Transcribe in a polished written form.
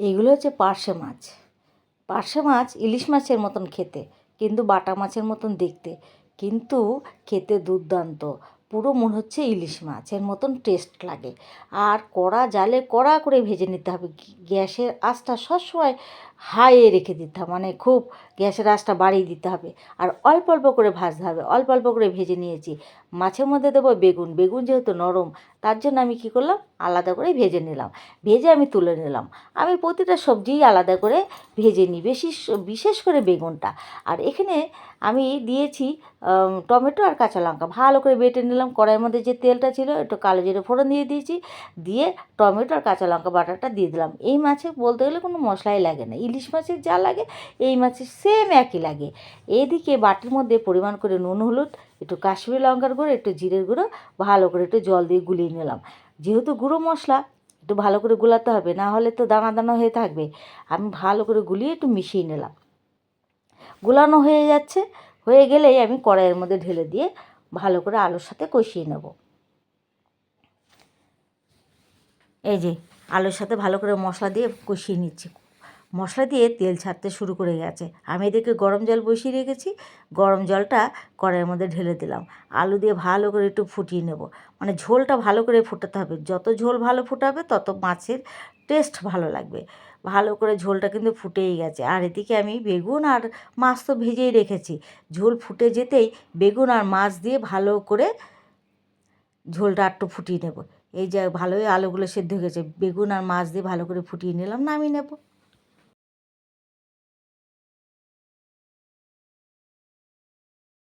এইগুলো হচ্ছে পার্শে মাছ। পার্শে মাছ ইলিশ মাছের মতন খেতে, কিন্তু বাটা মাছের মতন দেখতে, কিন্তু খেতে দুর্দান্ত। পুরো মনে হচ্ছে ইলিশ মাছের মতন টেস্ট লাগে। আর কড়া জালে কড়া করে ভেজে নিতে হবে। গ্যাসের আঁচটা সবসময় হাইয়ে রেখে দিতে হবে, মানে খুব গ্যাসের আঁচটা বাড়িয়ে দিতে হবে। আর অল্প অল্প করে ভাজতে হবে। অল্প অল্প করে ভেজে নিয়েছি। মাছের মধ্যে দেবো বেগুন। বেগুন যেহেতু নরম, তার জন্য আমি কী করলাম, আলাদা করে ভেজে নিলাম। ভেজে আমি তুলে নিলাম। আমি প্রতিটা সবজিই আলাদা করে ভেজে নিই, বিশেষ করে বেগুনটা। আর এখানে আমি দিয়েছি টমেটো আর কাঁচা লঙ্কা, ভালো করে বেটে নিলাম। কড়াইয়ের মধ্যে যে তেলটা ছিল একটু কালো জিরে ফোড়ন দিয়ে দিয়েছি, দিয়ে টমেটো আর কাঁচা লঙ্কা বাটাটা দিয়ে দিলাম। এই মাছে বলতে গেলে কোনো মশলাই লাগে না, ইলিশ মাছের যা লাগে এই মাছের সেম একই লাগে। এইদিকে বাটির মধ্যে পরিমাণ করে নুন, হলুদ, একটু কাশ্মীরি লঙ্কার গুঁড়ো, একটু জিরের গুঁড়ো ভালো করে একটু জল দিয়ে গুলিয়ে নিলাম। যেহেতু গুঁড়ো মশলা একটু ভালো করে গুলাতে হবে, না হলে তো দানা দানা হয়ে থাকবে। আমি ভালো করে গুলিয়ে একটু মিশিয়ে নিলাম। গুলানো হয়ে যাচ্ছে, হয়ে গেলেই আমি কড়াইয়ের মধ্যে ঢেলে দিয়ে ভালো করে আলুর সাথে কষিয়ে নেব। এই যে আলুর সাথে ভালো করে মশলা দিয়ে কষিয়ে নিচ্ছি। মশলা দিয়ে তেল ছাড়তে শুরু করে গেছে। আমি এদিকে গরম জল বসিয়ে রেখেছি। গরম জলটা কড়াইয়ের মধ্যে ঢেলে দিলাম। আলু দিয়ে ভালো করে একটু ফুটিয়ে নেব। মানে ঝোলটা ভালো করে ফোটাতে হবে। যত ঝোল ভালো ফোটাবে তত মাছের টেস্ট ভালো লাগবে। ভালো করে ঝোলটা কিন্তু ফুটেই গেছে। আর এদিকে আমি বেগুন আর মাছ তো ভেজেই রেখেছি। ঝোল ফুটে যেতেই বেগুন আর মাছ দিয়ে ভালো করে ঝোলটা একটু ফুটিয়ে নেব। এই যে ভালোই আলুগুলো সেদ্ধ হয়ে গেছে, বেগুন আর মাছ দিয়ে ভালো করে ফুটিয়ে নিলাম, নামিয়ে নেব।